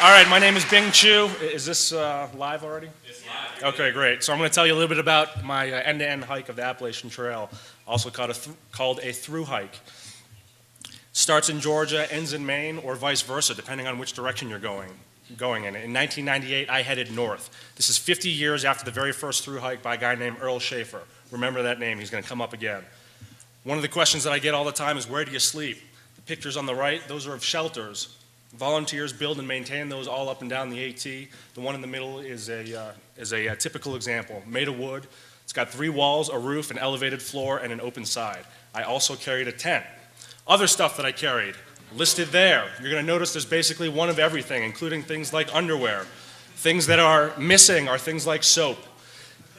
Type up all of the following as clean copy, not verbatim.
All right, my name is Chou. Is this live already? It's live. Okay, great. So I'm going to tell you a little bit about my end-to-end hike of the Appalachian Trail, also called a through hike. Starts in Georgia, ends in Maine, or vice versa, depending on which direction you're going in. In 1998, I headed north. This is 50 years after the very first through hike by a guy named Earl Schaefer. Remember that name, he's going to come up again. One of the questions that I get all the time is, where do you sleep? The pictures on the right, those are of shelters. Volunteers build and maintain those all up and down the AT. The one in the middle is a typical example, made of wood. It's got 3 walls, a roof, an elevated floor, and an open side. I also carried a tent. Other stuff that I carried, listed there. You're going to notice there's basically one of everything, including things like underwear. Things that are missing are things like soap.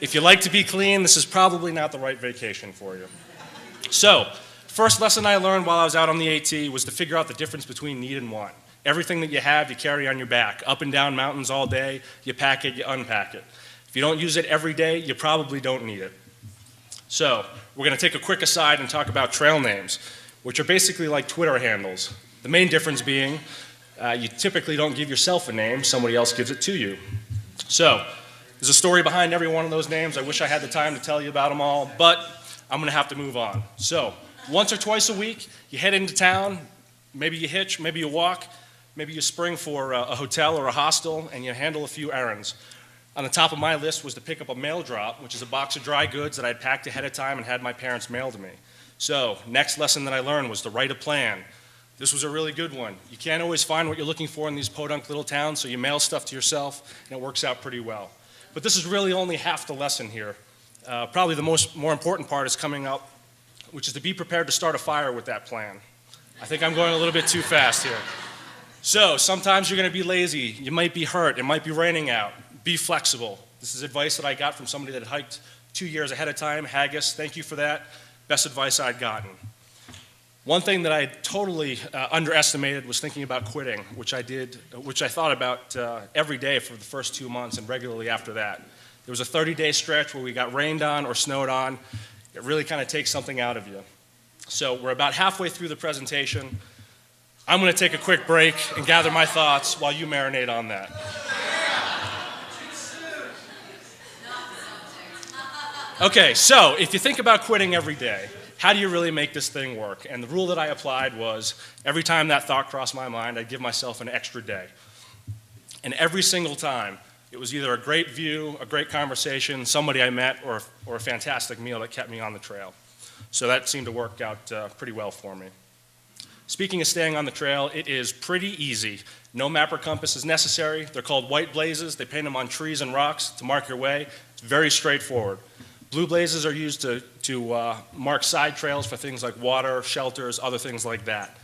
If you like to be clean, this is probably not the right vacation for you. So, first lesson I learned while I was out on the AT was to figure out the difference between need and want. Everything that you have, you carry on your back. Up and down mountains all day, you pack it, you unpack it. If you don't use it every day, you probably don't need it. So, we're going to take a quick aside and talk about trail names, which are basically like Twitter handles. The main difference being, you typically don't give yourself a name, somebody else gives it to you. So, there's a story behind every one of those names. I wish I had the time to tell you about them all, but I'm going to have to move on. So, once or twice a week, you head into town, maybe you hitch, maybe you walk, maybe you spring for a hotel or a hostel, and you handle a few errands. On the top of my list was to pick up a mail drop, which is a box of dry goods that I'd packed ahead of time and had my parents mail to me. So, next lesson that I learned was to write a plan. This was a really good one. You can't always find what you're looking for in these podunk little towns, so you mail stuff to yourself, and it works out pretty well. But this is really only half the lesson here. Probably the more important part is coming up, which is to be prepared to start a fire with that plan. I think I'm going a little bit too fast here. So, sometimes you're going to be lazy, you might be hurt, it might be raining out. Be flexible. This is advice that I got from somebody that had hiked 2 years ahead of time. Haggis, thank you for that. Best advice I'd gotten. One thing that I totally underestimated was thinking about quitting, which I thought about every day for the first 2 months and regularly after that. There was a 30-day stretch where we got rained on or snowed on. It really kind of takes something out of you. So we're about halfway through the presentation. I'm going to take a quick break and gather my thoughts while you marinate on that. Okay, so if you think about quitting every day, how do you really make this thing work? And the rule that I applied was every time that thought crossed my mind, I'd give myself an extra day. And every single time, it was either a great view, a great conversation, somebody I met, or a fantastic meal that kept me on the trail. So that seemed to work out pretty well for me. Speaking of staying on the trail, it is pretty easy. No map or compass is necessary. They're called white blazes. They paint them on trees and rocks to mark your way. It's very straightforward. Blue blazes are used to mark side trails for things like water, shelters, other things like that.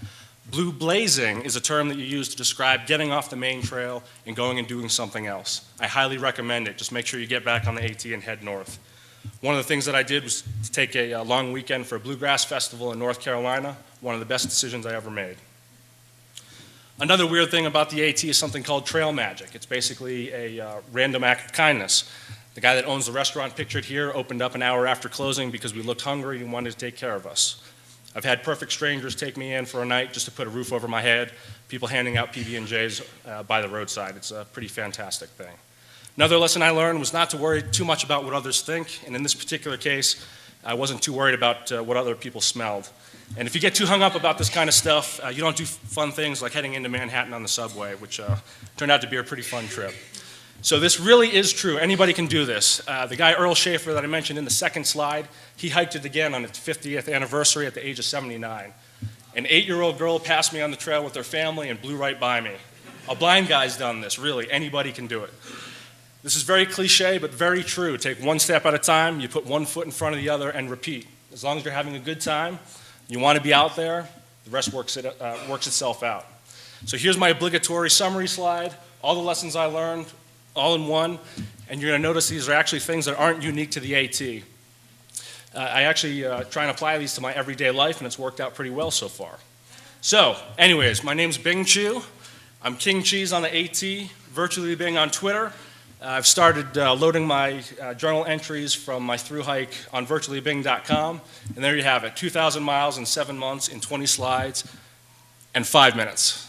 Blue blazing is a term that you use to describe getting off the main trail and going and doing something else. I highly recommend it. Just make sure you get back on the AT and head north. One of the things that I did was to take a long weekend for a bluegrass festival in North Carolina. One of the best decisions I ever made. Another weird thing about the AT is something called trail magic. It's basically a random act of kindness. The guy that owns the restaurant pictured here opened up an hour after closing because we looked hungry and wanted to take care of us. I've had perfect strangers take me in for a night just to put a roof over my head, people handing out PB&Js by the roadside. It's a pretty fantastic thing. Another lesson I learned was not to worry too much about what others think, and in this particular case, I wasn't too worried about what other people smelled. And if you get too hung up about this kind of stuff, you don't do fun things like heading into Manhattan on the subway, which turned out to be a pretty fun trip. So this really is true. Anybody can do this. The guy Earl Schaefer that I mentioned in the second slide, he hiked it again on its 50th anniversary at the age of 79. An 8-year-old girl passed me on the trail with her family and blew right by me. A blind guy's done this, really. Anybody can do it. This is very cliche, but very true. Take one step at a time, you put one foot in front of the other, and repeat. As long as you're having a good time, you want to be out there, the rest works itself out. So here's my obligatory summary slide, all the lessons I learned, all in one, and you're going to notice these are actually things that aren't unique to the AT. I actually try and apply these to my everyday life, and it's worked out pretty well so far. So, anyways, my name's Chou. I'm King Cheese on the AT, Virtually Bing on Twitter. I've started loading my journal entries from my through hike on virtuallybing.com, and there you have it, 2,000 miles in 7 months in 20 slides and 5 minutes.